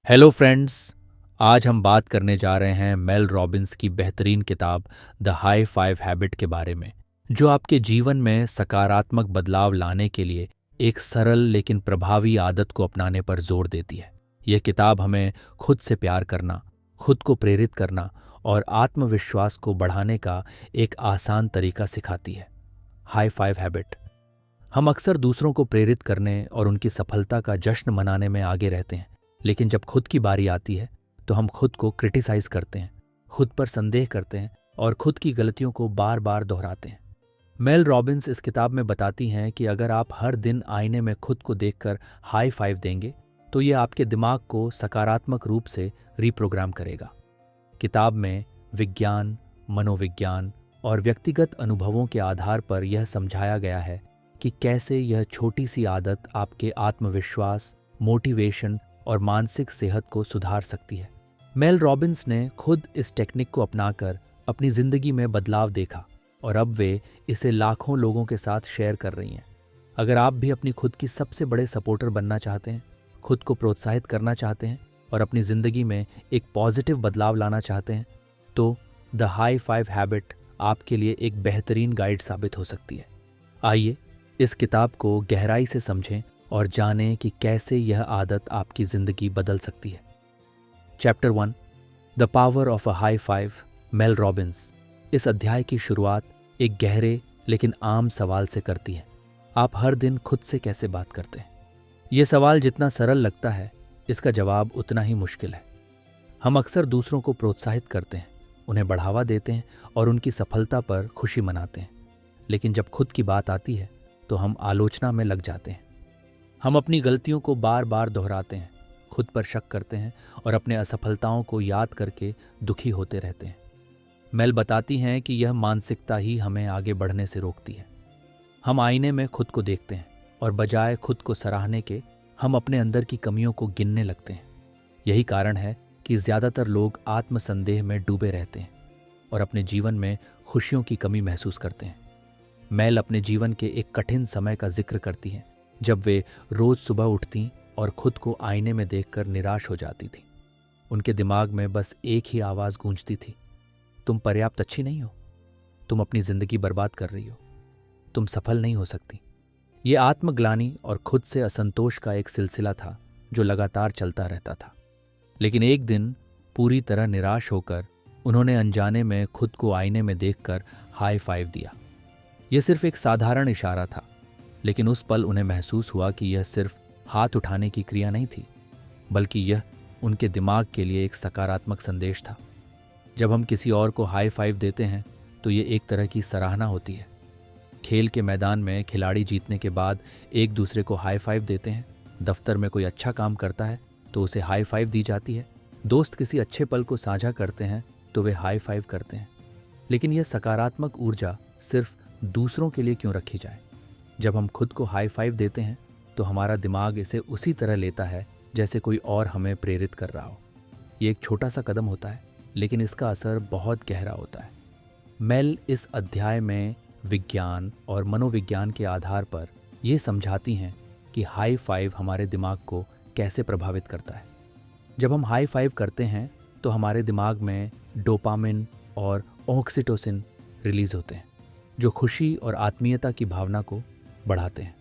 Hello friends. आज हम बात करने जा रहे हैं मेल रॉबिन्स की बेहतरीन किताब द हाई फाइव हैबिट के बारे में, जो आपके जीवन में सकारात्मक बदलाव लाने के लिए एक सरल लेकिन प्रभावी आदत को अपनाने पर जोर देती है। यह किताब हमें खुद से प्यार करना, खुद को प्रेरित करना और आत्मविश्वास को बढ़ाने का एक आसान तरीका सिखाती है। High five habit. हम अक्सर दूसरों को प्रेरित करने और उनकी सफलता का जश्न मनाने में आगे रहते हैं, लेकिन जब खुद की बारी आती है तो हम खुद को क्रिटिसाइज करते हैं, खुद पर संदेह करते हैं और खुद की गलतियों को बार बार दोहराते हैं। मेल रॉबिन्स इस किताब में बताती हैं कि अगर आप हर दिन आईने में खुद को देखकर हाई फाइव देंगे तो ये आपके दिमाग को सकारात्मक रूप से रिप्रोग्राम करेगा। किताब में विज्ञान, मनोविज्ञान और व्यक्तिगत अनुभवों के आधार पर यह समझाया गया है कि कैसे यह छोटी सी आदत आपके आत्मविश्वास, मोटिवेशन और मानसिक सेहत को सुधार सकती है। मेल रॉबिन्स ने खुद इस टेक्निक को अपनाकर अपनी जिंदगी में बदलाव देखा और अब वे इसे लाखों लोगों के साथ शेयर कर रही हैं। अगर आप भी अपनी खुद की सबसे बड़े सपोर्टर बनना चाहते हैं, खुद को प्रोत्साहित करना चाहते हैं और अपनी जिंदगी में एक पॉजिटिव बदलाव लाना चाहते हैं, तो द हाई फाइव हैबिट आपके लिए एक बेहतरीन गाइड साबित हो सकती है। आइए इस किताब को गहराई से समझें और जानें कि कैसे यह आदत आपकी जिंदगी बदल सकती है। Chapter 1, the power of a high five, Mel Robbins. इस अध्याय की शुरुआत एक गहरे लेकिन आम सवाल से करती है। आप हर दिन खुद से कैसे बात करते हैं? यह सवाल जितना सरल लगता है, इसका जवाब उतना ही मुश्किल है। हम अक्सर दूसरों को प्रोत्साहित करते हैं, उन्हें बढ़ावा देते हैं और उनकी सफलता पर खुशी मनाते हैं, लेकिन जब खुद की बात आती है तो हम आलोचना में लग जाते हैं। हम अपनी गलतियों को बार बार दोहराते हैं, खुद पर शक करते हैं और अपने असफलताओं को याद करके दुखी होते रहते हैं। मेल बताती हैं कि यह मानसिकता ही हमें आगे बढ़ने से रोकती है। हम आईने में खुद को देखते हैं और बजाय खुद को सराहने के हम अपने अंदर की कमियों को गिनने लगते हैं। यही कारण है कि ज़्यादातर लोग आत्मसंदेह में डूबे रहते हैं और अपने जीवन में खुशियों की कमी महसूस करते हैं। मेल अपने जीवन के एक कठिन समय का जिक्र करती हैं, जब वे रोज सुबह उठती और खुद को आईने में देखकर निराश हो जाती थी। उनके दिमाग में बस एक ही आवाज़ गूंजती थी, तुम पर्याप्त अच्छी नहीं हो, तुम अपनी जिंदगी बर्बाद कर रही हो, तुम सफल नहीं हो सकती। ये आत्मग्लानि और खुद से असंतोष का एक सिलसिला था जो लगातार चलता रहता था। लेकिन एक दिन पूरी तरह निराश होकर उन्होंने अनजाने में खुद को आईने में देखकर हाई फाइव दिया। यह सिर्फ एक साधारण इशारा था, लेकिन उस पल उन्हें महसूस हुआ कि यह सिर्फ हाथ उठाने की क्रिया नहीं थी, बल्कि यह उनके दिमाग के लिए एक सकारात्मक संदेश था। जब हम किसी और को हाई फाइव देते हैं तो ये एक तरह की सराहना होती है। खेल के मैदान में खिलाड़ी जीतने के बाद एक दूसरे को हाई फाइव देते हैं। दफ्तर में कोई अच्छा काम करता है तो उसे हाई फाइव दी जाती है। दोस्त किसी अच्छे पल को साझा करते हैं तो वे हाई फाइव करते हैं। लेकिन यह सकारात्मक ऊर्जा सिर्फ दूसरों के लिए क्यों रखी जाए? जब हम खुद को हाई फाइव देते हैं तो हमारा दिमाग इसे उसी तरह लेता है जैसे कोई और हमें प्रेरित कर रहा हो। ये एक छोटा सा कदम होता है, लेकिन इसका असर बहुत गहरा होता है। मेल इस अध्याय में विज्ञान और मनोविज्ञान के आधार पर ये समझाती हैं कि हाई फाइव हमारे दिमाग को कैसे प्रभावित करता है। जब हम हाई फाइव करते हैं तो हमारे दिमाग में डोपामिन और ऑक्सीटोसिन रिलीज होते हैं, जो खुशी और आत्मीयता की भावना को बढ़ाते हैं।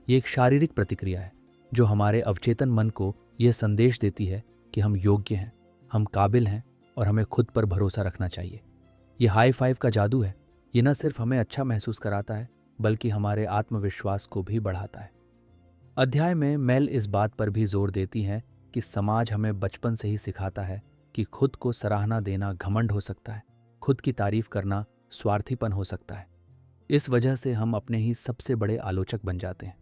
ये एक शारीरिक प्रतिक्रिया है जो हमारे अवचेतन मन को यह संदेश देती है कि हम योग्य हैं, हम काबिल हैं और हमें खुद पर भरोसा रखना चाहिए। ये हाई फाइव का जादू है। ये न सिर्फ हमें अच्छा महसूस कराता है, बल्कि हमारे आत्मविश्वास को भी बढ़ाता है। अध्याय में मेल इस बात पर भी जोर देती हैं कि समाज हमें बचपन से ही सिखाता है कि खुद को सराहना देना घमंड हो सकता है, खुद की तारीफ करना स्वार्थीपन हो सकता है। इस वजह से हम अपने ही सबसे बड़े आलोचक बन जाते हैं।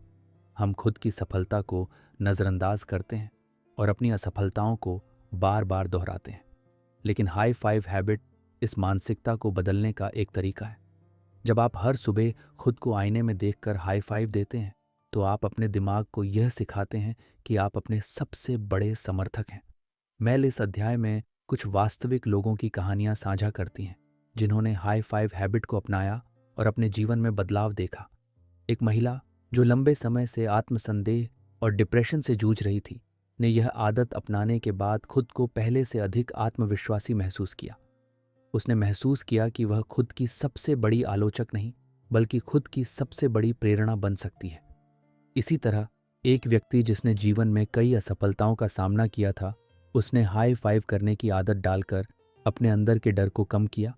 हम खुद की सफलता को नज़रअंदाज करते हैं और अपनी असफलताओं को बार बार दोहराते हैं। लेकिन हाई फाइव हैबिट इस मानसिकता को बदलने का एक तरीका है। जब आप हर सुबह खुद को आईने में देखकर हाई फाइव देते हैं तो आप अपने दिमाग को यह सिखाते हैं कि आप अपने सबसे बड़े समर्थक हैं। मेल इस अध्याय में कुछ वास्तविक लोगों की कहानियां साझा करती हैं जिन्होंने हाई फाइव हैबिट को अपनाया और अपने जीवन में बदलाव देखा। एक महिला जो लंबे समय से आत्मसंदेह और डिप्रेशन से जूझ रही थी, ने यह आदत अपनाने के बाद खुद को पहले से अधिक आत्मविश्वासी महसूस किया। उसने महसूस किया कि वह खुद की सबसे बड़ी आलोचक नहीं, बल्कि खुद की सबसे बड़ी प्रेरणा बन सकती है। इसी तरह एक व्यक्ति जिसने जीवन में कई असफलताओं का सामना किया था, उसने हाई फाइव करने की आदत डालकर अपने अंदर के डर को कम किया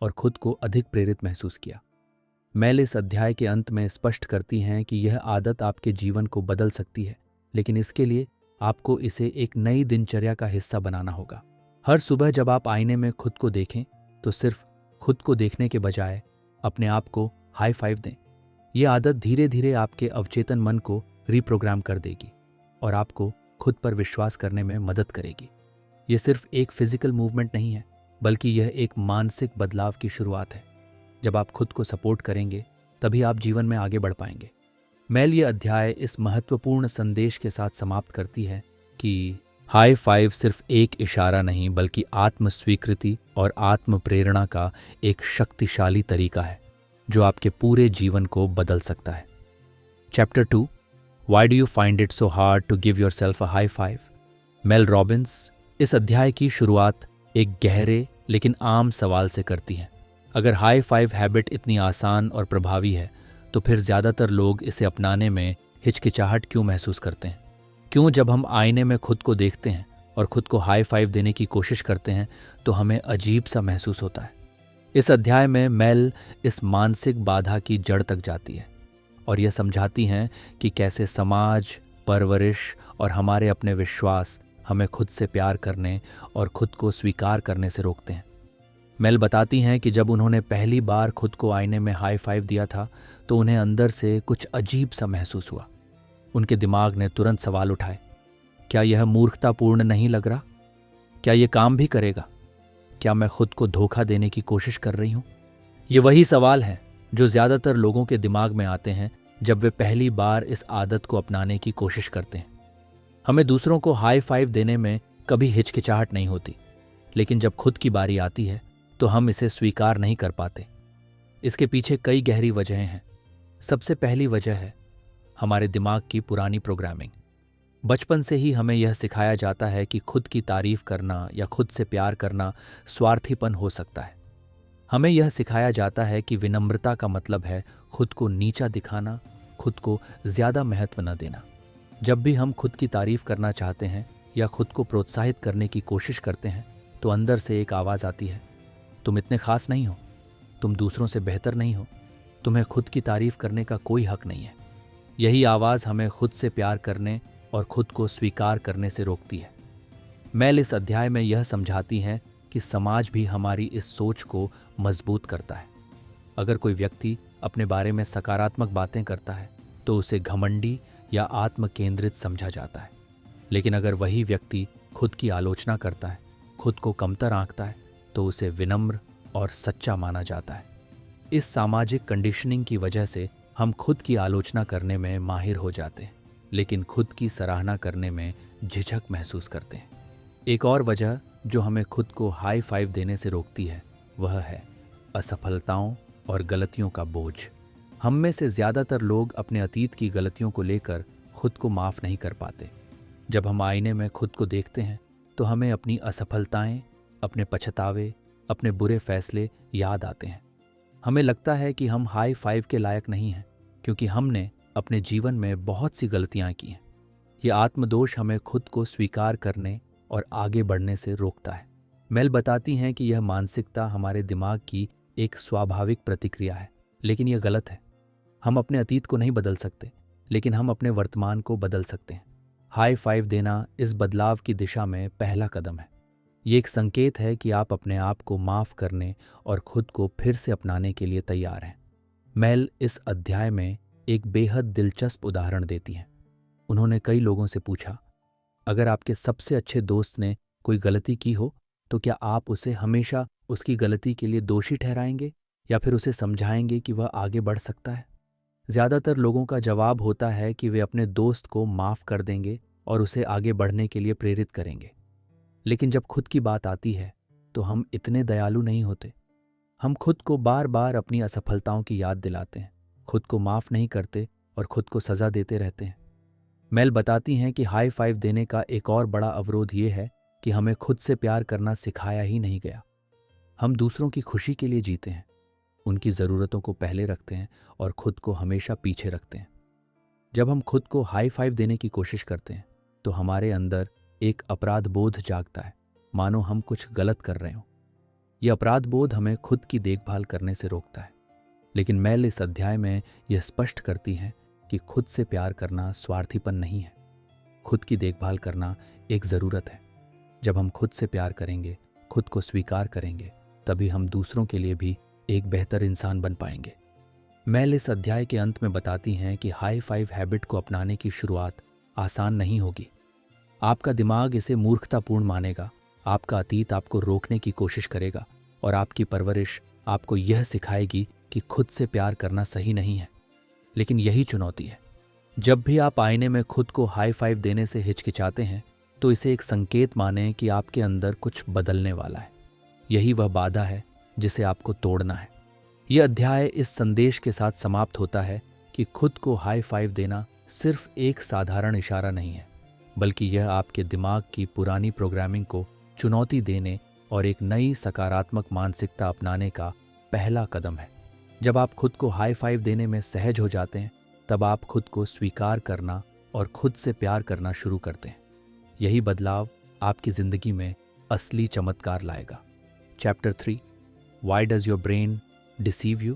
और खुद को अधिक प्रेरित महसूस किया। मेल इस अध्याय के अंत में स्पष्ट करती हैं कि यह आदत आपके जीवन को बदल सकती है, लेकिन इसके लिए आपको इसे एक नई दिनचर्या का हिस्सा बनाना होगा। हर सुबह जब आप आईने में खुद को देखें तो सिर्फ खुद को देखने के बजाय अपने आप को हाई फाइव दें। यह आदत धीरे धीरे आपके अवचेतन मन को रिप्रोग्राम कर देगी और आपको खुद पर विश्वास करने में मदद करेगी। यह सिर्फ एक फिजिकल मूवमेंट नहीं है, बल्कि यह एक मानसिक बदलाव की शुरुआत है। जब आप खुद को सपोर्ट करेंगे तभी आप जीवन में आगे बढ़ पाएंगे। मेल ये अध्याय इस महत्वपूर्ण संदेश के साथ समाप्त करती है कि हाई फाइव सिर्फ एक इशारा नहीं, बल्कि आत्म स्वीकृति और आत्म प्रेरणा का एक शक्तिशाली तरीका है जो आपके पूरे जीवन को बदल सकता है। Chapter 2, why do you find it so hard to give yourself a high five? Mel Robbins इस अध्याय की शुरुआत एक गहरे लेकिन आम सवाल से करती हैं। अगर हाई फाइव हैबिट इतनी आसान और प्रभावी है तो फिर ज़्यादातर लोग इसे अपनाने में हिचकिचाहट क्यों महसूस करते हैं? क्यों जब हम आईने में खुद को देखते हैं और खुद को हाई फाइव देने की कोशिश करते हैं तो हमें अजीब सा महसूस होता है? इस अध्याय में मेल इस मानसिक बाधा की जड़ तक जाती है और यह समझाती हैं कि कैसे समाज, परवरिश और हमारे अपने विश्वास हमें खुद से प्यार करने और खुद को स्वीकार करने से रोकते हैं। मेल बताती हैं कि जब उन्होंने पहली बार खुद को आईने में हाई फाइव दिया था तो उन्हें अंदर से कुछ अजीब सा महसूस हुआ। उनके दिमाग ने तुरंत सवाल उठाए, क्या यह मूर्खतापूर्ण नहीं लग रहा? क्या यह काम भी करेगा? क्या मैं खुद को धोखा देने की कोशिश कर रही हूं? ये वही सवाल है जो ज्यादातर लोगों के दिमाग में आते हैं जब वे पहली बार इस आदत को अपनाने की कोशिश करते हैं। हमें दूसरों को हाई फाइव देने में कभी हिचकिचाहट नहीं होती, लेकिन जब खुद की बारी आती है तो हम इसे स्वीकार नहीं कर पाते। इसके पीछे कई गहरी वजहें हैं। सबसे पहली वजह है हमारे दिमाग की पुरानी प्रोग्रामिंग। बचपन से ही हमें यह सिखाया जाता है कि खुद की तारीफ करना या खुद से प्यार करना स्वार्थीपन हो सकता है। हमें यह सिखाया जाता है कि विनम्रता का मतलब है खुद को नीचा दिखाना, खुद को ज्यादा महत्व न देना। जब भी हम खुद की तारीफ करना चाहते हैं या खुद को प्रोत्साहित करने की कोशिश करते हैं तो अंदर से एक आवाज़ आती है, तुम इतने खास नहीं हो, तुम दूसरों से बेहतर नहीं हो, तुम्हें खुद की तारीफ करने का कोई हक नहीं है। यही आवाज़ हमें खुद से प्यार करने और खुद को स्वीकार करने से रोकती है। मेल इस अध्याय में यह समझाती हैं कि समाज भी हमारी इस सोच को मजबूत करता है। अगर कोई व्यक्ति अपने बारे में सकारात्मक बातें करता है तो उसे घमंडी या आत्म केंद्रित समझा जाता है, लेकिन अगर वही व्यक्ति खुद की आलोचना करता है, खुद को कमतर आंकता है, तो उसे विनम्र और सच्चा माना जाता है। इस सामाजिक कंडीशनिंग की वजह से हम खुद की आलोचना करने में माहिर हो जाते हैं, लेकिन खुद की सराहना करने में झिझक महसूस करते हैं। एक और वजह जो हमें खुद को हाई फाइव देने से रोकती है वह है असफलताओं और गलतियों का बोझ। हम में से ज़्यादातर लोग अपने अतीत की गलतियों को लेकर खुद को माफ़ नहीं कर पाते। जब हम आईने में खुद को देखते हैं तो हमें अपनी असफलताएं, अपने पछतावे, अपने बुरे फैसले याद आते हैं। हमें लगता है कि हम हाई फाइव के लायक नहीं हैं क्योंकि हमने अपने जीवन में बहुत सी गलतियां की हैं। ये आत्मदोष हमें खुद को स्वीकार करने और आगे बढ़ने से रोकता है। मेल बताती हैं कि यह मानसिकता हमारे दिमाग की एक स्वाभाविक प्रतिक्रिया है, लेकिन यह गलत है। हम अपने अतीत को नहीं बदल सकते, लेकिन हम अपने वर्तमान को बदल सकते हैं। हाई फाइव देना इस बदलाव की दिशा में पहला कदम है। ये एक संकेत है कि आप अपने आप को माफ़ करने और खुद को फिर से अपनाने के लिए तैयार हैं। मेल इस अध्याय में एक बेहद दिलचस्प उदाहरण देती हैं। उन्होंने कई लोगों से पूछा, अगर आपके सबसे अच्छे दोस्त ने कोई गलती की हो तो क्या आप उसे हमेशा उसकी गलती के लिए दोषी ठहराएंगे या फिर उसे समझाएंगे कि वह आगे बढ़ सकता है? ज़्यादातर लोगों का जवाब होता है कि वे अपने दोस्त को माफ़ कर देंगे और उसे आगे बढ़ने के लिए प्रेरित करेंगे। लेकिन जब खुद की बात आती है तो हम इतने दयालु नहीं होते। हम खुद को बार बार अपनी असफलताओं की याद दिलाते हैं, खुद को माफ़ नहीं करते और खुद को सज़ा देते रहते हैं। मेल बताती हैं कि हाई फाइव देने का एक और बड़ा अवरोध ये है कि हमें खुद से प्यार करना सिखाया ही नहीं गया। हम दूसरों की खुशी के लिए जीते हैं, उनकी ज़रूरतों को पहले रखते हैं और खुद को हमेशा पीछे रखते हैं। जब हम खुद को हाई फाइव देने की कोशिश करते हैं तो हमारे अंदर एक अपराध बोध जागता है, मानो हम कुछ गलत कर रहे हों। यह अपराध बोध हमें खुद की देखभाल करने से रोकता है। लेकिन मेल इस अध्याय में यह स्पष्ट करती है कि खुद से प्यार करना स्वार्थीपन नहीं है। खुद की देखभाल करना एक ज़रूरत है। जब हम खुद से प्यार करेंगे, खुद को स्वीकार करेंगे, तभी हम दूसरों के लिए भी एक बेहतर इंसान बन पाएंगे। मेल इस अध्याय के अंत में बताती हैं कि हाई फाइव हैबिट को अपनाने की शुरुआत आसान नहीं होगी। आपका दिमाग इसे मूर्खतापूर्ण मानेगा, आपका अतीत आपको रोकने की कोशिश करेगा और आपकी परवरिश आपको यह सिखाएगी कि खुद से प्यार करना सही नहीं है। लेकिन यही चुनौती है। जब भी आप आईने में खुद को हाई फाइव देने से हिचकिचाते हैं तो इसे एक संकेत मानें कि आपके अंदर कुछ बदलने वाला है। यही वह बाधा है जिसे आपको तोड़ना है। यह अध्याय इस संदेश के साथ समाप्त होता है कि खुद को हाई फाइव देना सिर्फ एक साधारण इशारा नहीं है, बल्कि यह आपके दिमाग की पुरानी प्रोग्रामिंग को चुनौती देने और एक नई सकारात्मक मानसिकता अपनाने का पहला कदम है। जब आप खुद को हाई फाइव देने में सहज हो जाते हैं, तब आप खुद को स्वीकार करना और खुद से प्यार करना शुरू करते हैं। यही बदलाव आपकी जिंदगी में असली चमत्कार लाएगा। Chapter 3, why does your brain deceive you?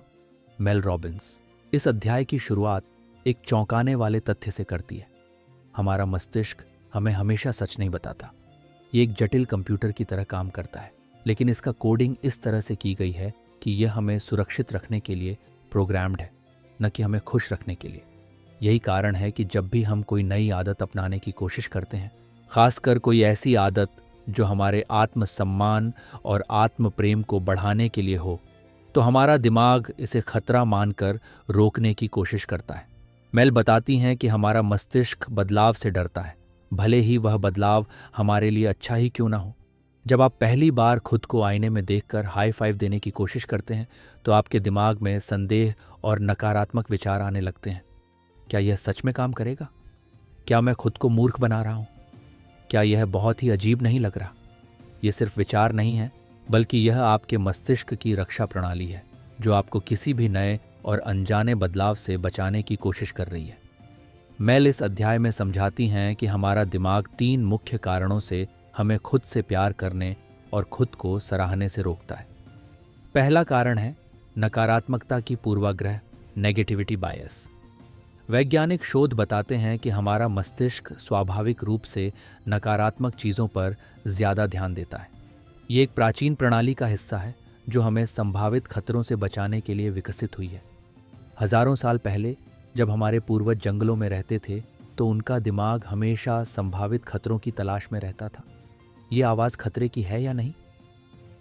Mail Robbins. इस अध्याय की शुरुआत एक चौंकाने वाले तथ्य से करती है। हमारा मस्तिष्क हमें हमेशा सच नहीं बताता। ये एक जटिल कंप्यूटर की तरह काम करता है, लेकिन इसका कोडिंग इस तरह से की गई है कि यह हमें सुरक्षित रखने के लिए प्रोग्राम्ड है, न कि हमें खुश रखने के लिए। यही कारण है कि जब भी हम कोई नई आदत अपनाने की कोशिश करते हैं, खासकर कोई ऐसी आदत जो हमारे आत्मसम्मान और आत्म प्रेम को बढ़ाने के लिए हो, तो हमारा दिमाग इसे खतरा मानकर रोकने की कोशिश करता है। मेल बताती हैं कि हमारा मस्तिष्क बदलाव से डरता है, भले ही वह बदलाव हमारे लिए अच्छा ही क्यों ना हो। जब आप पहली बार खुद को आईने में देखकर हाई फाइव देने की कोशिश करते हैं तो आपके दिमाग में संदेह और नकारात्मक विचार आने लगते हैं। क्या यह सच में काम करेगा? क्या मैं खुद को मूर्ख बना रहा हूँ? क्या यह बहुत ही अजीब नहीं लग रहा? यह सिर्फ विचार नहीं है, बल्कि यह आपके मस्तिष्क की रक्षा प्रणाली है, जो आपको किसी भी नए और अनजाने बदलाव से बचाने की कोशिश कर रही है। मेल इस अध्याय में समझाती हैं कि हमारा दिमाग 3 मुख्य कारणों से हमें खुद से प्यार करने और खुद को सराहने से रोकता है। पहला कारण है नकारात्मकता की पूर्वाग्रह, नेगेटिविटी बायस। वैज्ञानिक शोध बताते हैं कि हमारा मस्तिष्क स्वाभाविक रूप से नकारात्मक चीज़ों पर ज़्यादा ध्यान देता है। ये एक प्राचीन प्रणाली का हिस्सा है जो हमें संभावित खतरों से बचाने के लिए विकसित हुई है। हजारों साल पहले जब हमारे पूर्वज जंगलों में रहते थे तो उनका दिमाग हमेशा संभावित खतरों की तलाश में रहता था। ये आवाज़ खतरे की है या नहीं?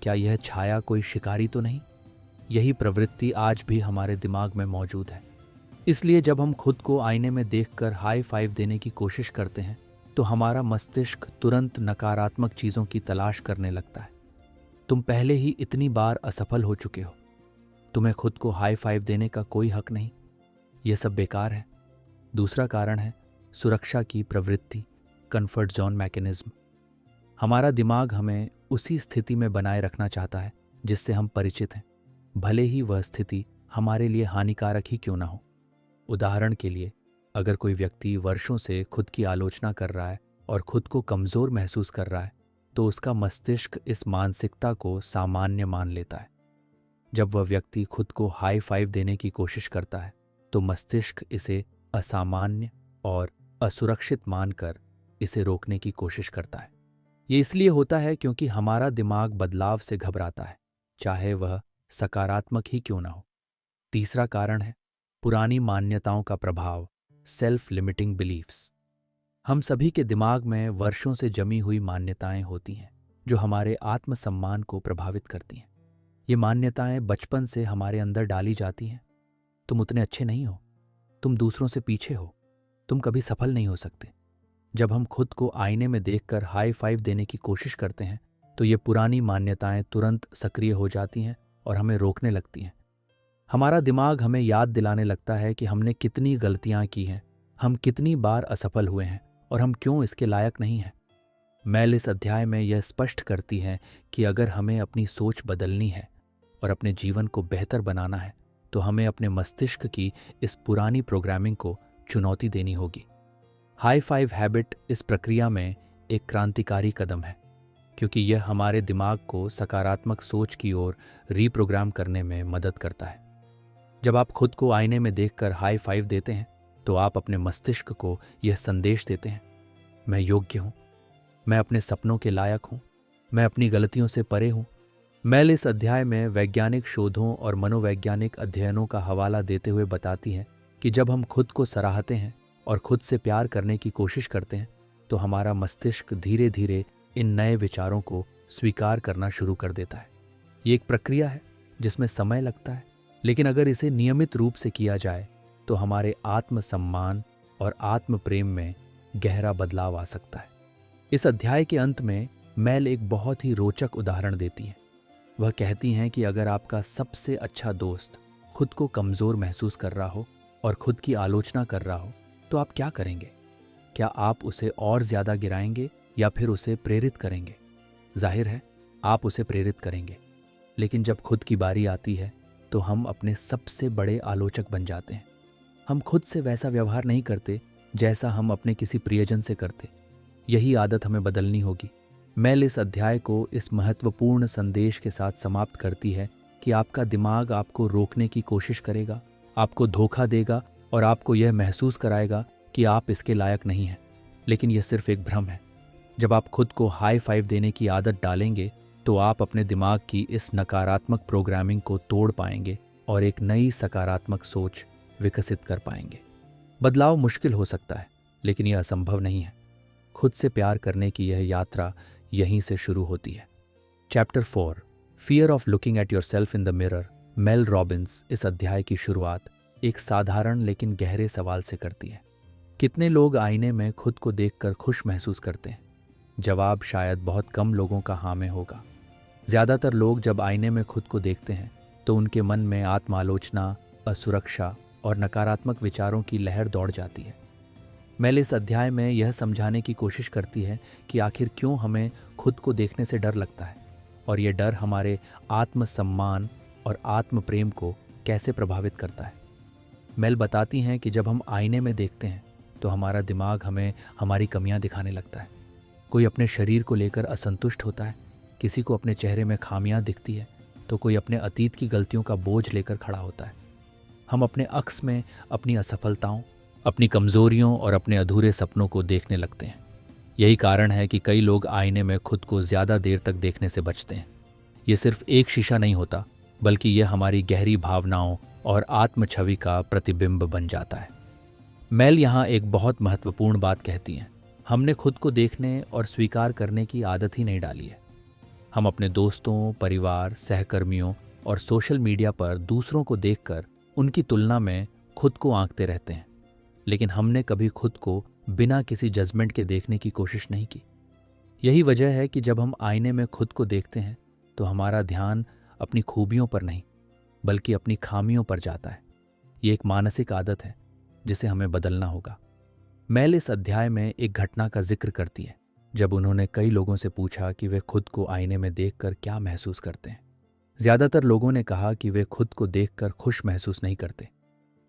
क्या यह छाया कोई शिकारी तो नहीं? यही प्रवृत्ति आज भी हमारे दिमाग में मौजूद है। इसलिए जब हम खुद को आईने में देखकर हाई फाइव देने की कोशिश करते हैं तो हमारा मस्तिष्क तुरंत नकारात्मक चीज़ों की तलाश करने लगता है। तुम पहले ही इतनी बार असफल हो चुके हो, तुम्हें खुद को हाई फाइव देने का कोई हक नहीं, यह सब बेकार है। दूसरा कारण है सुरक्षा की प्रवृत्ति, कंफर्ट जोन मैकेनिज्म। हमारा दिमाग हमें उसी स्थिति में बनाए रखना चाहता है जिससे हम परिचित हैं, भले ही वह स्थिति हमारे लिए हानिकारक ही क्यों ना हो। उदाहरण के लिए, अगर कोई व्यक्ति वर्षों से खुद की आलोचना कर रहा है और खुद को कमज़ोर महसूस कर रहा है तो उसका मस्तिष्क इस मानसिकता को सामान्य मान लेता है। जब वह व्यक्ति खुद को हाई फाइव देने की कोशिश करता है तो मस्तिष्क इसे असामान्य और असुरक्षित मानकर इसे रोकने की कोशिश करता है। ये इसलिए होता है क्योंकि हमारा दिमाग बदलाव से घबराता है, चाहे वह सकारात्मक ही क्यों ना हो। तीसरा कारण है पुरानी मान्यताओं का प्रभाव, सेल्फ लिमिटिंग बिलीफ्स। हम सभी के दिमाग में वर्षों से जमी हुई मान्यताएं होती हैं जो हमारे आत्मसम्मान को प्रभावित करती हैं। ये मान्यताएं बचपन से हमारे अंदर डाली जाती हैं। तुम उतने अच्छे नहीं हो, तुम दूसरों से पीछे हो, तुम कभी सफल नहीं हो सकते। जब हम खुद को आईने में देखकर हाई फाइव देने की कोशिश करते हैं तो ये पुरानी मान्यताएं तुरंत सक्रिय हो जाती हैं और हमें रोकने लगती हैं। हमारा दिमाग हमें याद दिलाने लगता है कि हमने कितनी गलतियां की हैं, हम कितनी बार असफल हुए हैं और हम क्यों इसके लायक नहीं हैं। मैल इस अध्याय में यह स्पष्ट करती है कि अगर हमें अपनी सोच बदलनी है और अपने जीवन को बेहतर बनाना है तो हमें अपने मस्तिष्क की इस पुरानी प्रोग्रामिंग को चुनौती देनी होगी। हाई फाइव हैबिट इस प्रक्रिया में एक क्रांतिकारी कदम है, क्योंकि यह हमारे दिमाग को सकारात्मक सोच की ओर रीप्रोग्राम करने में मदद करता है। जब आप खुद को आईने में देखकर हाई फाइव देते हैं तो आप अपने मस्तिष्क को यह संदेश देते हैं, मैं योग्य हूं, मैं अपने सपनों के लायक हूं, मैं अपनी गलतियों से परे हूं। मैल इस अध्याय में वैज्ञानिक शोधों और मनोवैज्ञानिक अध्ययनों का हवाला देते हुए बताती है कि जब हम खुद को सराहते हैं और खुद से प्यार करने की कोशिश करते हैं तो हमारा मस्तिष्क धीरे धीरे इन नए विचारों को स्वीकार करना शुरू कर देता है। ये एक प्रक्रिया है जिसमें समय लगता है, लेकिन अगर इसे नियमित रूप से किया जाए तो हमारे आत्मसम्मान और आत्म प्रेम में गहरा बदलाव आ सकता है। इस अध्याय के अंत में मैल एक बहुत ही रोचक उदाहरण देती है। वह कहती हैं कि अगर आपका सबसे अच्छा दोस्त खुद को कमज़ोर महसूस कर रहा हो और खुद की आलोचना कर रहा हो तो आप क्या करेंगे? क्या आप उसे और ज़्यादा गिराएंगे या फिर उसे प्रेरित करेंगे? जाहिर है आप उसे प्रेरित करेंगे, लेकिन जब खुद की बारी आती है तो हम अपने सबसे बड़े आलोचक बन जाते हैं। हम खुद से वैसा व्यवहार नहीं करते जैसा हम अपने किसी प्रियजन से करते। यही आदत हमें बदलनी होगी। मैल इस अध्याय को इस महत्वपूर्ण संदेश के साथ समाप्त करती है कि आपका दिमाग आपको रोकने की कोशिश करेगा, आपको धोखा देगा और आपको यह महसूस कराएगा कि आप इसके लायक नहीं हैं, लेकिन यह सिर्फ एक भ्रम है। जब आप खुद को हाई फाइव देने की आदत डालेंगे तो आप अपने दिमाग की इस नकारात्मक प्रोग्रामिंग को तोड़ पाएंगे और एक नई सकारात्मक सोच विकसित कर पाएंगे। बदलाव मुश्किल हो सकता है, लेकिन यह असंभव नहीं है। खुद से प्यार करने की यह यात्रा यहीं से शुरू होती है। Chapter 4 fear of looking at your self in the mirror. Mail Robbins इस अध्याय की शुरुआत एक साधारण लेकिन गहरे सवाल से करती है। कितने लोग आईने में खुद को देखकर खुश महसूस करते हैं? जवाब शायद बहुत कम लोगों का हाँ में होगा। ज़्यादातर लोग जब आईने में खुद को देखते हैं तो उनके मन में आत्मालोचना, असुरक्षा और नकारात्मक विचारों की लहर दौड़ जाती है। मैल इस अध्याय में यह समझाने की कोशिश करती है कि आखिर क्यों हमें खुद को देखने से डर लगता है और यह डर हमारे आत्मसम्मान और आत्म प्रेम को कैसे प्रभावित करता है। मैल बताती हैं कि जब हम आईने में देखते हैं तो हमारा दिमाग हमें हमारी कमियां दिखाने लगता है। कोई अपने शरीर को लेकर असंतुष्ट होता है, किसी को अपने चेहरे में खामियां दिखती है, तो कोई अपने अतीत की गलतियों का बोझ लेकर खड़ा होता है। हम अपने अक्स में अपनी असफलताओं, अपनी कमजोरियों और अपने अधूरे सपनों को देखने लगते हैं। यही कारण है कि कई लोग आईने में खुद को ज़्यादा देर तक देखने से बचते हैं। ये सिर्फ एक शीशा नहीं होता, बल्कि यह हमारी गहरी भावनाओं और आत्म छवि का प्रतिबिंब बन जाता है। मैल यहाँ एक बहुत महत्वपूर्ण बात कहती हैं। हमने खुद को देखने और स्वीकार करने की आदत ही नहीं डाली है। हम अपने दोस्तों, परिवार, सहकर्मियों और सोशल मीडिया पर दूसरों को देखकर उनकी तुलना में खुद को आंकते रहते हैं, लेकिन हमने कभी खुद को बिना किसी जजमेंट के देखने की कोशिश नहीं की। यही वजह है कि जब हम आईने में खुद को देखते हैं तो हमारा ध्यान अपनी खूबियों पर नहीं बल्कि अपनी खामियों पर जाता है। ये एक मानसिक आदत है जिसे हमें बदलना होगा। मैल इस अध्याय में एक घटना का जिक्र करती है जब उन्होंने कई लोगों से पूछा कि वे खुद को आईने में देखकर क्या महसूस करते हैं। ज़्यादातर लोगों ने कहा कि वे खुद को देखकर खुश महसूस नहीं करते।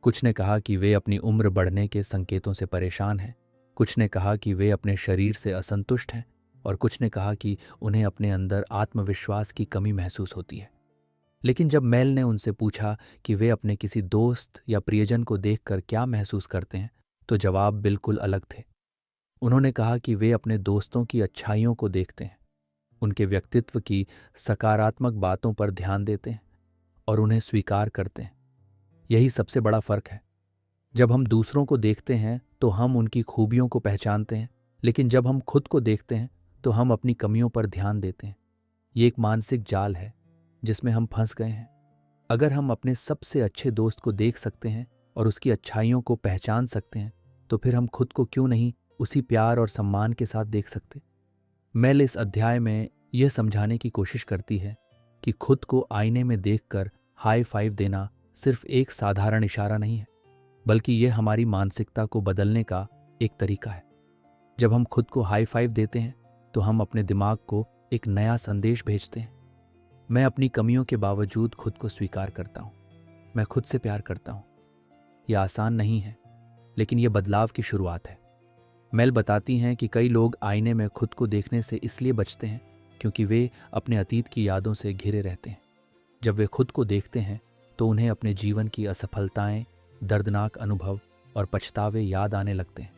कुछ ने कहा कि वे अपनी उम्र बढ़ने के संकेतों से परेशान हैं, कुछ ने कहा कि वे अपने शरीर से असंतुष्ट हैं और कुछ ने कहा कि उन्हें अपने अंदर आत्मविश्वास की कमी महसूस होती है। लेकिन जब मैल ने उनसे पूछा कि वे अपने किसी दोस्त या प्रियजन को देखकर क्या महसूस करते हैं तो जवाब बिल्कुल अलग थे। उन्होंने कहा कि वे अपने दोस्तों की अच्छाइयों को देखते हैं, उनके व्यक्तित्व की सकारात्मक बातों पर ध्यान देते हैं और उन्हें स्वीकार करते हैं। यही सबसे बड़ा फर्क है। जब हम दूसरों को देखते हैं तो हम उनकी खूबियों को पहचानते हैं, लेकिन जब हम खुद को देखते हैं तो हम अपनी कमियों पर ध्यान देते हैं। ये एक मानसिक जाल है जिसमें हम फंस गए हैं। अगर हम अपने सबसे अच्छे दोस्त को देख सकते हैं और उसकी अच्छाइयों को पहचान सकते हैं तो फिर हम खुद को क्यों नहीं उसी प्यार और सम्मान के साथ देख सकते। मैल इस अध्याय में यह समझाने की कोशिश करती है कि खुद को आईने में देखकर हाई फाइव देना सिर्फ एक साधारण इशारा नहीं है, बल्कि यह हमारी मानसिकता को बदलने का एक तरीका है। जब हम खुद को हाई फाइव देते हैं तो हम अपने दिमाग को एक नया संदेश भेजते हैं। मैं अपनी कमियों के बावजूद खुद को स्वीकार करता हूँ। मैं खुद से प्यार करता हूँ। यह आसान नहीं है, लेकिन यह बदलाव की शुरुआत है। मेल बताती हैं कि कई लोग आईने में खुद को देखने से इसलिए बचते हैं क्योंकि वे अपने अतीत की यादों से घिरे रहते हैं। जब वे खुद को देखते हैं तो उन्हें अपने जीवन की असफलताएं, दर्दनाक अनुभव और पछतावे याद आने लगते हैं।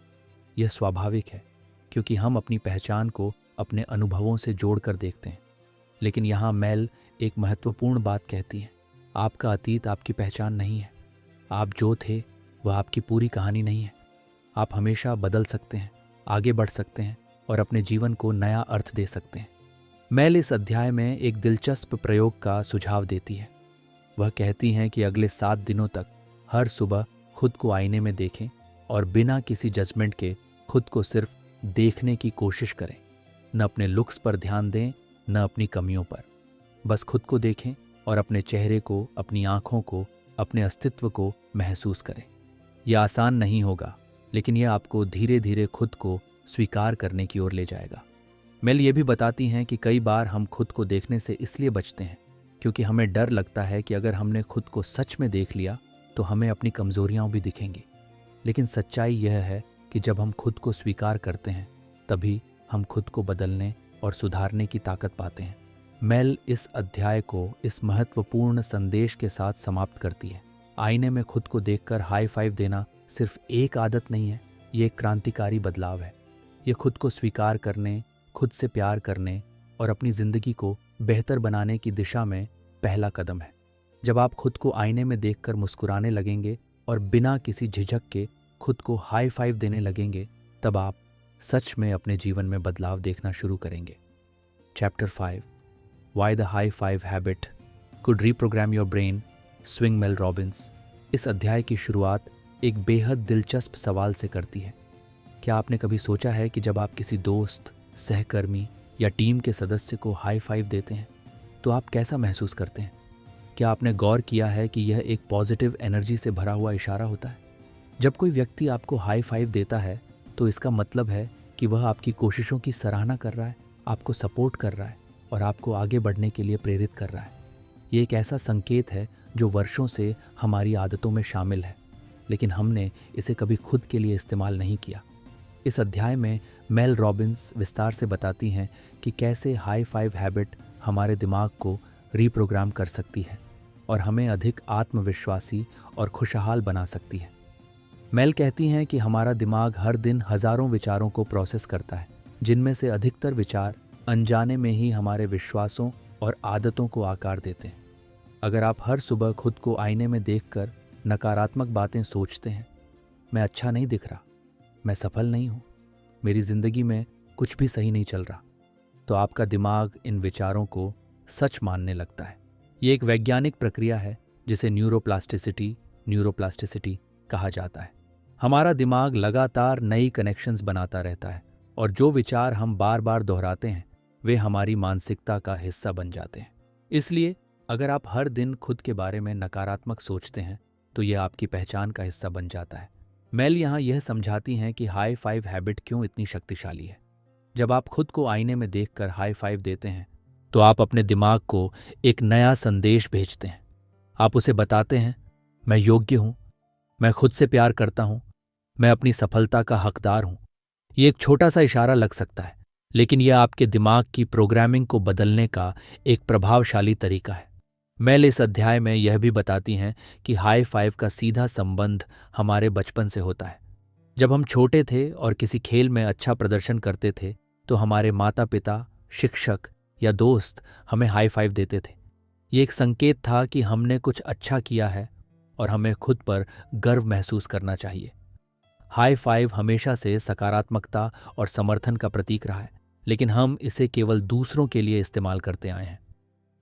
यह स्वाभाविक है क्योंकि हम अपनी पहचान को अपने अनुभवों से जोड़कर देखते हैं। लेकिन यहाँ मेल एक महत्वपूर्ण बात कहती है। आपका अतीत आपकी पहचान नहीं है। आप जो थे वह आपकी पूरी कहानी नहीं है। आप हमेशा बदल सकते हैं, आगे बढ़ सकते हैं और अपने जीवन को नया अर्थ दे सकते हैं। मेल इस अध्याय में एक दिलचस्प प्रयोग का सुझाव देती है। वह कहती हैं कि अगले 7 दिनों तक हर सुबह खुद को आईने में देखें और बिना किसी जजमेंट के खुद को सिर्फ देखने की कोशिश करें। न अपने लुक्स पर ध्यान दें, न अपनी कमियों पर। बस खुद को देखें और अपने चेहरे को, अपनी आंखों को, अपने अस्तित्व को महसूस करें। यह आसान नहीं होगा, लेकिन यह आपको धीरे धीरे खुद को स्वीकार करने की ओर ले जाएगा। मेल ये भी बताती हैं कि कई बार हम खुद को देखने से इसलिए बचते हैं क्योंकि हमें डर लगता है कि अगर हमने खुद को सच में देख लिया तो हमें अपनी कमजोरियां भी दिखेंगी। लेकिन सच्चाई यह है कि जब हम खुद को स्वीकार करते हैं तभी हम खुद को बदलने और सुधारने की ताकत पाते हैं। मेल इस अध्याय को इस महत्वपूर्ण संदेश के साथ समाप्त करती है। आईने में खुद को देखकर हाई फाइव देना सिर्फ एक आदत नहीं है, ये एक क्रांतिकारी बदलाव है। ये खुद को स्वीकार करने, खुद से प्यार करने और अपनी जिंदगी को बेहतर बनाने की दिशा में पहला कदम है। जब आप खुद को आईने में देखकर मुस्कुराने लगेंगे और बिना किसी झिझक के खुद को हाई फाइव देने लगेंगे, तब आप सच में अपने जीवन में बदलाव देखना शुरू करेंगे। Chapter 5 Why the High Five Habit Could Reprogram Your Brain, swing mail Robbins. इस अध्याय की शुरुआत एक बेहद दिलचस्प सवाल से करती है। क्या आपने कभी सोचा है कि जब आप किसी दोस्त, सहकर्मी या टीम के सदस्य को हाई फाइव देते हैं तो आप कैसा महसूस करते हैं? क्या आपने गौर किया है कि यह एक पॉजिटिव एनर्जी से भरा हुआ इशारा होता है? जब कोई व्यक्ति आपको हाई फाइव देता है तो इसका मतलब है कि वह आपकी कोशिशों की सराहना कर रहा है, आपको सपोर्ट कर रहा है और आपको आगे बढ़ने के लिए प्रेरित कर रहा है। ये एक ऐसा संकेत है जो वर्षों से हमारी आदतों में शामिल है, लेकिन हमने इसे कभी खुद के लिए इस्तेमाल नहीं किया। इस अध्याय में मेल रॉबिन्स विस्तार से बताती हैं कि कैसे हाई फाइव हैबिट हमारे दिमाग को रीप्रोग्राम कर सकती है और हमें अधिक आत्मविश्वासी और खुशहाल बना सकती है। मेल कहती हैं कि हमारा दिमाग हर दिन हजारों विचारों को प्रोसेस करता है, जिनमें से अधिकतर विचार अनजाने में ही हमारे विश्वासों और आदतों को आकार देते हैं। अगर आप हर सुबह खुद को आईने में देखकर नकारात्मक बातें सोचते हैं, मैं अच्छा नहीं दिख रहा, मैं सफल नहीं हूँ, मेरी जिंदगी में कुछ भी सही नहीं चल रहा, तो आपका दिमाग इन विचारों को सच मानने लगता है। ये एक वैज्ञानिक प्रक्रिया है जिसे न्यूरोप्लास्टिसिटी कहा जाता है। हमारा दिमाग लगातार नई कनेक्शंस बनाता रहता है और जो विचार हम बार बार दोहराते हैं वे हमारी मानसिकता का हिस्सा बन जाते हैं। इसलिए अगर आप हर दिन खुद के बारे में नकारात्मक सोचते हैं तो यह आपकी पहचान का हिस्सा बन जाता है। मेल यहाँ यह समझाती हैं कि हाई फाइव हैबिट क्यों इतनी शक्तिशाली है। जब आप खुद को आईने में देखकर हाई फाइव देते हैं तो आप अपने दिमाग को एक नया संदेश भेजते हैं। आप उसे बताते हैं, मैं योग्य हूँ, मैं खुद से प्यार करता हूँ, मैं अपनी सफलता का हकदार हूँ। ये एक छोटा सा इशारा लग सकता है, लेकिन यह आपके दिमाग की प्रोग्रामिंग को बदलने का एक प्रभावशाली तरीका है। मेल इस अध्याय में यह भी बताती हैं कि हाई फाइव का सीधा संबंध हमारे बचपन से होता है। जब हम छोटे थे और किसी खेल में अच्छा प्रदर्शन करते थे तो हमारे माता पिता, शिक्षक या दोस्त हमें हाई फाइव देते थे। ये एक संकेत था कि हमने कुछ अच्छा किया है और हमें खुद पर गर्व महसूस करना चाहिए। हाई फाइव हमेशा से सकारात्मकता और समर्थन का प्रतीक रहा है, लेकिन हम इसे केवल दूसरों के लिए इस्तेमाल करते आए हैं।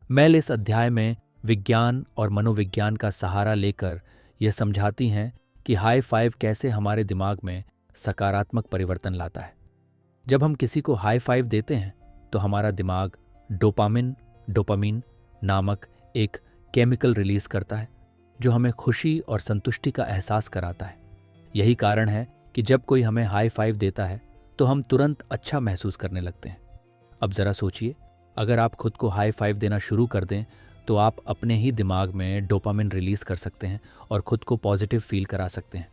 मेल इस अध्याय में विज्ञान और मनोविज्ञान का सहारा लेकर यह समझाती हैं कि हाई फाइव कैसे हमारे दिमाग में सकारात्मक परिवर्तन लाता है। जब हम किसी को हाई फाइव देते हैं तो हमारा दिमाग डोपामिन नामक एक केमिकल रिलीज करता है जो हमें खुशी और संतुष्टि का एहसास कराता है। यही कारण है कि जब कोई हमें हाई फाइव देता है तो हम तुरंत अच्छा महसूस करने लगते हैं। अब जरा सोचिए, अगर आप खुद को हाई फाइव देना शुरू कर दें तो आप अपने ही दिमाग में डोपामिन रिलीज कर सकते हैं और खुद को पॉजिटिव फील करा सकते हैं।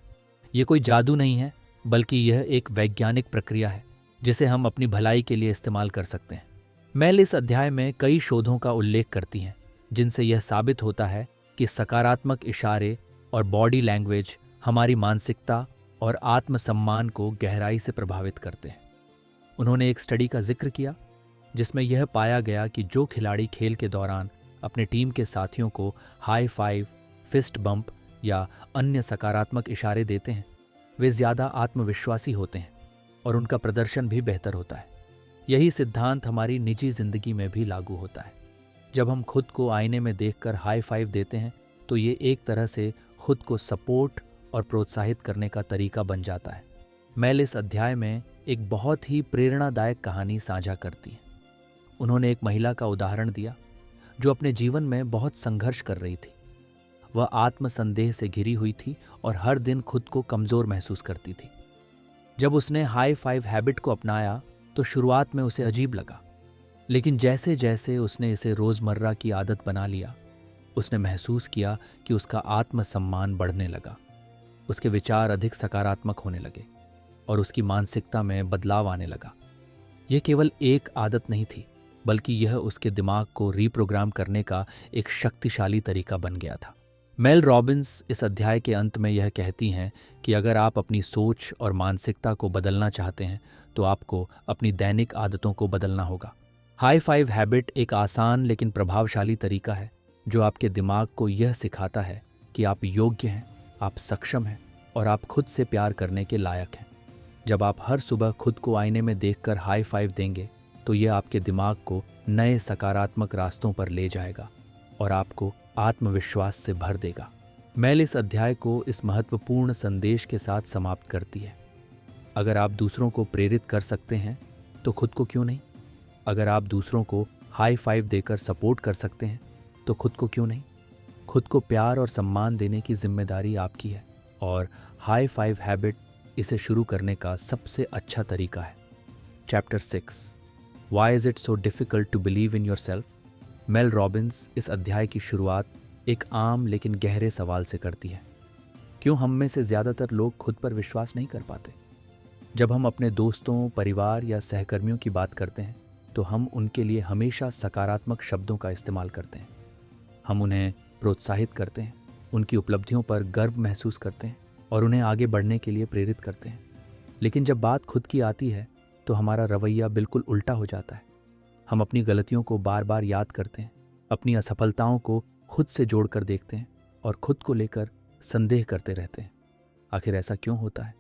ये कोई जादू नहीं है, बल्कि यह एक वैज्ञानिक प्रक्रिया है जिसे हम अपनी भलाई के लिए इस्तेमाल कर सकते हैं। मेल इस अध्याय में कई शोधों का उल्लेख करती हैं जिनसे यह साबित होता है कि सकारात्मक इशारे और बॉडी लैंग्वेज हमारी मानसिकता और आत्मसम्मान को गहराई से प्रभावित करते हैं। उन्होंने एक स्टडी का जिक्र किया जिसमें यह पाया गया कि जो खिलाड़ी खेल के दौरान अपने टीम के साथियों को हाई फाइव, फिस्ट बम्प या अन्य सकारात्मक इशारे देते हैं, वे ज़्यादा आत्मविश्वासी होते हैं और उनका प्रदर्शन भी बेहतर होता है। यही सिद्धांत हमारी निजी जिंदगी में भी लागू होता है। जब हम खुद को आईने में देखकर हाई फाइव देते हैं तो ये एक तरह से खुद को सपोर्ट और प्रोत्साहित करने का तरीका बन जाता है। मेल इस अध्याय में एक बहुत ही प्रेरणादायक कहानी साझा करती है। उन्होंने एक महिला का उदाहरण दिया जो अपने जीवन में बहुत संघर्ष कर रही थी। वह आत्मसंदेह से घिरी हुई थी और हर दिन खुद को कमज़ोर महसूस करती थी। जब उसने हाई फाइव हैबिट को अपनाया तो शुरुआत में उसे अजीब लगा, लेकिन जैसे जैसे उसने इसे रोज़मर्रा की आदत बना लिया, उसने महसूस किया कि उसका आत्मसम्मान बढ़ने लगा। उसके विचार अधिक सकारात्मक होने लगे और उसकी मानसिकता में बदलाव आने लगा। यह केवल एक आदत नहीं थी, बल्कि यह उसके दिमाग को रीप्रोग्राम करने का एक शक्तिशाली तरीका बन गया था। मेल रॉबिन्स इस अध्याय के अंत में यह कहती हैं कि अगर आप अपनी सोच और मानसिकता को बदलना चाहते हैं तो आपको अपनी दैनिक आदतों को बदलना होगा। हाई फाइव हैबिट एक आसान लेकिन प्रभावशाली तरीका है जो आपके दिमाग को यह सिखाता है कि आप योग्य हैं, आप सक्षम हैं और आप खुद से प्यार करने के लायक हैं। जब आप हर सुबह खुद को आईने में देखकर हाई फाइव देंगे तो यह आपके दिमाग को नए सकारात्मक रास्तों पर ले जाएगा और आपको आत्मविश्वास से भर देगा। मेल इस अध्याय को इस महत्वपूर्ण संदेश के साथ समाप्त करती है। अगर आप दूसरों को प्रेरित कर सकते हैं तो खुद को क्यों नहीं? अगर आप दूसरों को हाई फाइव देकर सपोर्ट कर सकते हैं तो खुद को क्यों नहीं? खुद को प्यार और सम्मान देने की जिम्मेदारी आपकी है और हाई फाइव हैबिट इसे शुरू करने का सबसे अच्छा तरीका है। Chapter 6 Why is it so difficult to believe in yourself? Mail Robbins इस अध्याय की शुरुआत एक आम लेकिन गहरे सवाल से करती है। क्यों हम में से ज़्यादातर लोग खुद पर विश्वास नहीं कर पाते? जब हम अपने दोस्तों, परिवार या सहकर्मियों की बात करते हैं तो हम उनके लिए हमेशा सकारात्मक शब्दों का इस्तेमाल करते हैं। हम उन्हें प्रोत्साहित करते हैं, उनकी उपलब्धियों पर गर्व महसूस करते हैं और उन्हें आगे बढ़ने के लिए प्रेरित करते हैं। लेकिन जब बात खुद की आती है तो हमारा रवैया बिल्कुल उल्टा हो जाता है। हम अपनी गलतियों को बार बार याद करते हैं, अपनी असफलताओं को खुद से जोड़कर देखते हैं और खुद को लेकर संदेह करते रहते हैं। आखिर ऐसा क्यों होता है?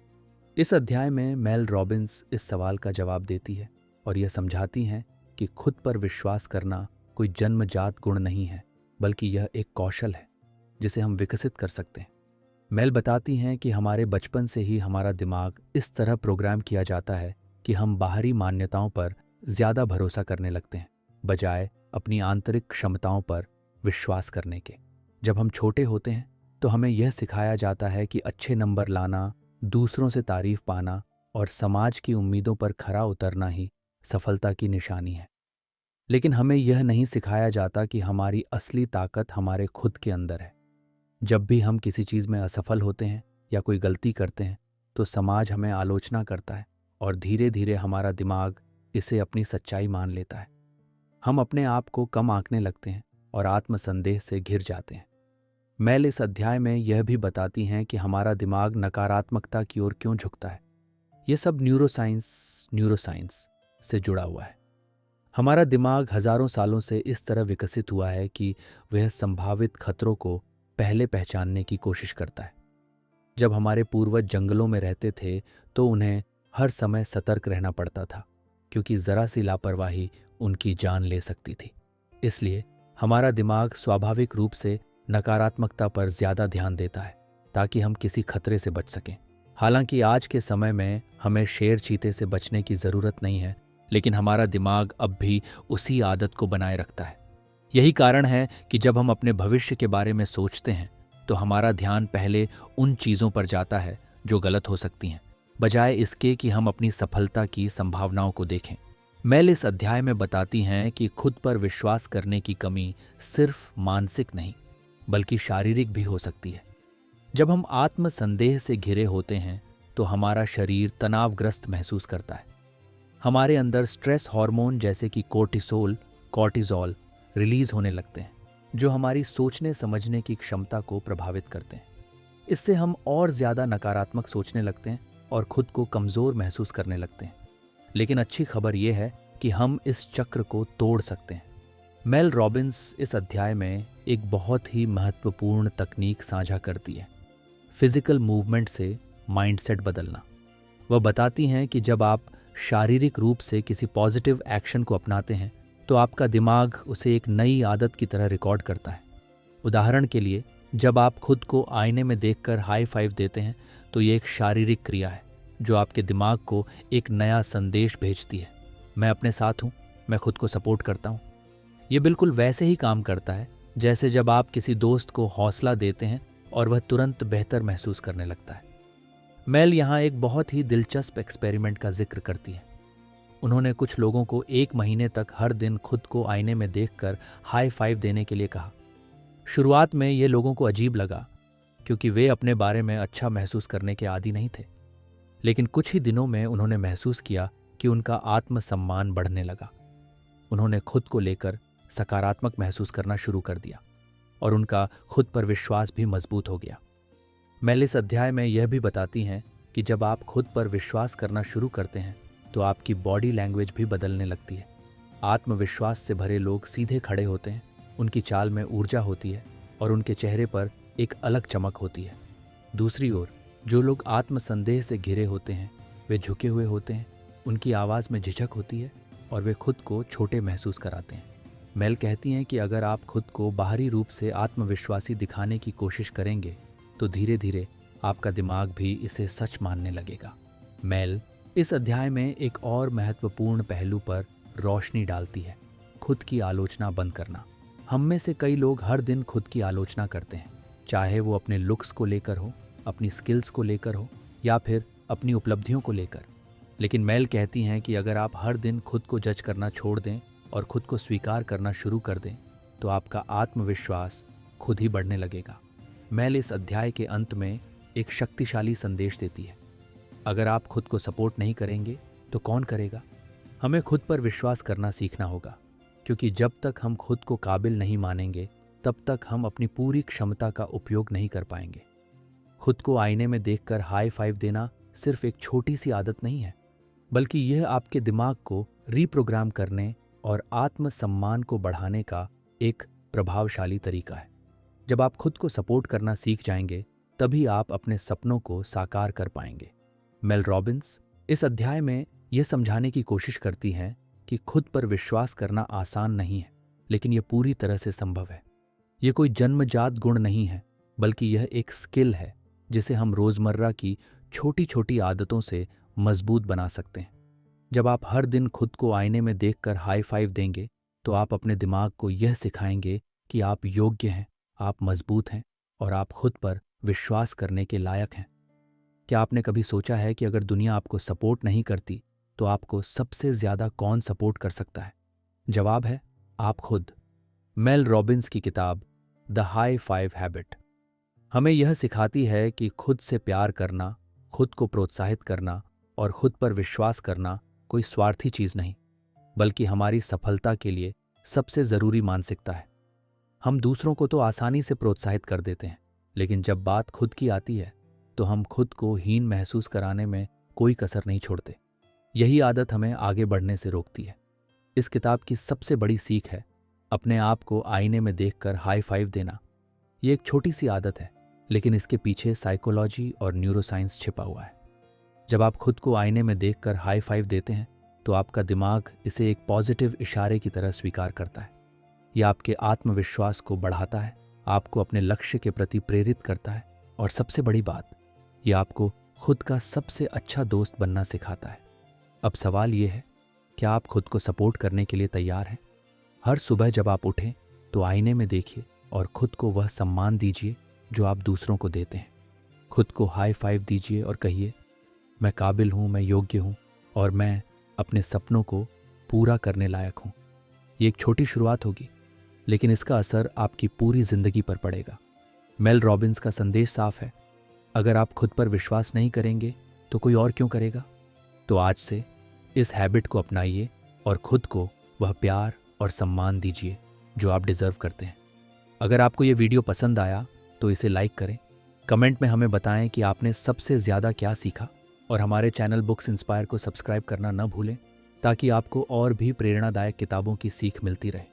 इस अध्याय में मेल रॉबिन्स इस सवाल का जवाब देती है और यह समझाती हैं कि खुद पर विश्वास करना कोई जन्मजात गुण नहीं है, बल्कि यह एक कौशल है जिसे हम विकसित कर सकते हैं। मेल बताती हैं कि हमारे बचपन से ही हमारा दिमाग इस तरह प्रोग्राम किया जाता है कि हम बाहरी मान्यताओं पर ज़्यादा भरोसा करने लगते हैं बजाय अपनी आंतरिक क्षमताओं पर विश्वास करने के। जब हम छोटे होते हैं तो हमें यह सिखाया जाता है कि अच्छे नंबर लाना, दूसरों से तारीफ पाना और समाज की उम्मीदों पर खरा उतरना ही सफलता की निशानी है। लेकिन हमें यह नहीं सिखाया जाता कि हमारी असली ताकत हमारे खुद के अंदर है। जब भी हम किसी चीज़ में असफल होते हैं या कोई गलती करते हैं तो समाज हमें आलोचना करता है और धीरे धीरे हमारा दिमाग इसे अपनी सच्चाई मान लेता है। हम अपने आप को कम आंकने लगते हैं और आत्मसंदेह से घिर जाते हैं। मेल इस अध्याय में यह भी बताती हैं कि हमारा दिमाग नकारात्मकता की ओर क्यों झुकता है। यह सब न्यूरोसाइंस से जुड़ा हुआ है। हमारा दिमाग हजारों सालों से इस तरह विकसित हुआ है कि वह संभावित खतरों को पहले पहचानने की कोशिश करता है। जब हमारे पूर्वज जंगलों में रहते थे तो उन्हें हर समय सतर्क रहना पड़ता था, क्योंकि जरा सी लापरवाही उनकी जान ले सकती थी। इसलिए हमारा दिमाग स्वाभाविक रूप से नकारात्मकता पर ज्यादा ध्यान देता है ताकि हम किसी खतरे से बच सकें। हालांकि आज के समय में हमें शेर चीते से बचने की जरूरत नहीं है, लेकिन हमारा दिमाग अब भी उसी आदत को बनाए रखता है। यही कारण है कि जब हम अपने भविष्य के बारे में सोचते हैं तो हमारा ध्यान पहले उन चीज़ों पर जाता है जो गलत हो सकती हैं, बजाय इसके कि हम अपनी सफलता की संभावनाओं को देखें। मेल इस अध्याय में बताती हैं कि खुद पर विश्वास करने की कमी सिर्फ मानसिक नहीं, बल्कि शारीरिक भी हो सकती है। जब हम आत्म संदेह से घिरे होते हैं तो हमारा शरीर तनावग्रस्त महसूस करता है। हमारे अंदर स्ट्रेस हार्मोन जैसे कि कॉर्टिसोल रिलीज होने लगते हैं, जो हमारी सोचने समझने की क्षमता को प्रभावित करते हैं। इससे हम और ज़्यादा नकारात्मक सोचने लगते हैं और खुद को कमज़ोर महसूस करने लगते हैं। लेकिन अच्छी खबर यह है कि हम इस चक्र को तोड़ सकते हैं। मेल रॉबिन्स इस अध्याय में एक बहुत ही महत्वपूर्ण तकनीक साझा करती है, फिजिकल मूवमेंट से माइंडसेट बदलना। वह बताती हैं कि जब आप शारीरिक रूप से किसी पॉजिटिव एक्शन को अपनाते हैं तो आपका दिमाग उसे एक नई आदत की तरह रिकॉर्ड करता है। उदाहरण के लिए, जब आप खुद को आईने में देखकर हाई फाइव देते हैं तो ये एक शारीरिक क्रिया है जो आपके दिमाग को एक नया संदेश भेजती है, मैं अपने साथ हूँ, मैं खुद को सपोर्ट करता हूँ। ये बिल्कुल वैसे ही काम करता है जैसे जब आप किसी दोस्त को हौसला देते हैं और वह तुरंत बेहतर महसूस करने लगता है। मेल यहाँ एक बहुत ही दिलचस्प एक्सपेरिमेंट का जिक्र करती है। उन्होंने कुछ लोगों को 1 महीने तक हर दिन खुद को आईने में देखकर हाई फाइव देने के लिए कहा। शुरुआत में ये लोगों को अजीब लगा क्योंकि वे अपने बारे में अच्छा महसूस करने के आदी नहीं थे। लेकिन कुछ ही दिनों में उन्होंने महसूस किया कि उनका आत्मसम्मान बढ़ने लगा। उन्होंने खुद को लेकर सकारात्मक महसूस करना शुरू कर दिया और उनका खुद पर विश्वास भी मजबूत हो गया। मेल इस अध्याय में यह भी बताती हैं कि जब आप खुद पर विश्वास करना शुरू करते हैं तो आपकी बॉडी लैंग्वेज भी बदलने लगती है। आत्मविश्वास से भरे लोग सीधे खड़े होते हैं, उनकी चाल में ऊर्जा होती है और उनके चेहरे पर एक अलग चमक होती है। दूसरी ओर जो लोग आत्मसंदेह से घिरे होते हैं वे झुके हुए होते हैं, उनकी आवाज़ में झिझक होती है और वे खुद को छोटे महसूस कराते हैं। मेल कहती हैं कि अगर आप खुद को बाहरी रूप से आत्मविश्वासी दिखाने की कोशिश करेंगे तो धीरे धीरे आपका दिमाग भी इसे सच मानने लगेगा। मेल इस अध्याय में एक और महत्वपूर्ण पहलू पर रोशनी डालती है, खुद की आलोचना बंद करना। हम में से कई लोग हर दिन खुद की आलोचना करते हैं, चाहे वो अपने लुक्स को लेकर हो, अपनी स्किल्स को लेकर हो या फिर अपनी उपलब्धियों को लेकर। लेकिन मेल कहती हैं कि अगर आप हर दिन खुद को जज करना छोड़ दें और खुद को स्वीकार करना शुरू कर दें तो आपका आत्मविश्वास खुद ही बढ़ने लगेगा। मेल इस अध्याय के अंत में एक शक्तिशाली संदेश देती है, अगर आप खुद को सपोर्ट नहीं करेंगे तो कौन करेगा। हमें खुद पर विश्वास करना सीखना होगा, क्योंकि जब तक हम खुद को काबिल नहीं मानेंगे तब तक हम अपनी पूरी क्षमता का उपयोग नहीं कर पाएंगे। खुद को आईने में देखकर हाई फाइव देना सिर्फ एक छोटी सी आदत नहीं है, बल्कि यह आपके दिमाग को रीप्रोग्राम करने और आत्मसम्मान को बढ़ाने का एक प्रभावशाली तरीका है। जब आप खुद को सपोर्ट करना सीख जाएंगे तभी आप अपने सपनों को साकार कर पाएंगे। मेल रॉबिन्स इस अध्याय में यह समझाने की कोशिश करती हैं कि खुद पर विश्वास करना आसान नहीं है, लेकिन यह पूरी तरह से संभव है। यह कोई जन्मजात गुण नहीं है, बल्कि यह एक स्किल है जिसे हम रोज़मर्रा की छोटी छोटी आदतों से मजबूत बना सकते हैं। जब आप हर दिन खुद को आईने में देखकर हाई फाइव देंगे तो आप अपने दिमाग को यह सिखाएंगे कि आप योग्य हैं, आप मजबूत हैं और आप खुद पर विश्वास करने के लायक हैं। क्या आपने कभी सोचा है कि अगर दुनिया आपको सपोर्ट नहीं करती तो आपको सबसे ज़्यादा कौन सपोर्ट कर सकता है? जवाब है आप खुद। मेल रॉबिन्स की किताब द हाई फाइव हैबिट हमें यह सिखाती है कि खुद से प्यार करना, खुद को प्रोत्साहित करना और खुद पर विश्वास करना कोई स्वार्थी चीज़ नहीं, बल्कि हमारी सफलता के लिए सबसे ज़रूरी मानसिकता है। हम दूसरों को तो आसानी से प्रोत्साहित कर देते हैं, लेकिन जब बात खुद की आती है तो हम खुद को हीन महसूस कराने में कोई कसर नहीं छोड़ते। यही आदत हमें आगे बढ़ने से रोकती है। इस किताब की सबसे बड़ी सीख है अपने आप को आईने में देखकर हाई फाइव देना। ये एक छोटी सी आदत है, लेकिन इसके पीछे साइकोलॉजी और न्यूरोसाइंस छिपा हुआ है। जब आप खुद को आईने में देखकर हाई फाइव देते हैं तो आपका दिमाग इसे एक पॉजिटिव इशारे की तरह स्वीकार करता है। यह आपके आत्मविश्वास को बढ़ाता है, आपको अपने लक्ष्य के प्रति प्रेरित करता है और सबसे बड़ी बात, यह आपको खुद का सबसे अच्छा दोस्त बनना सिखाता है। अब सवाल यह है, क्या आप खुद को सपोर्ट करने के लिए तैयार हैं? हर सुबह जब आप उठें तो आईने में देखिए और खुद को वह सम्मान दीजिए जो आप दूसरों को देते हैं। खुद को हाई फाइव दीजिए और कहिए, मैं काबिल हूँ, मैं योग्य हूँ और मैं अपने सपनों को पूरा करने लायक हूँ। ये एक छोटी शुरुआत होगी, लेकिन इसका असर आपकी पूरी जिंदगी पर पड़ेगा। मेल रॉबिन्स का संदेश साफ है, अगर आप खुद पर विश्वास नहीं करेंगे तो कोई और क्यों करेगा। तो आज से इस हैबिट को अपनाइए और खुद को वह प्यार और सम्मान दीजिए जो आप डिजर्व करते हैं। अगर आपको ये वीडियो पसंद आया तो इसे लाइक करें, कमेंट में हमें बताएं कि आपने सबसे ज़्यादा क्या सीखा, और हमारे चैनल बुक्स इंस्पायर को सब्सक्राइब करना न भूलें ताकि आपको और भी प्रेरणादायक किताबों की सीख मिलती रहे।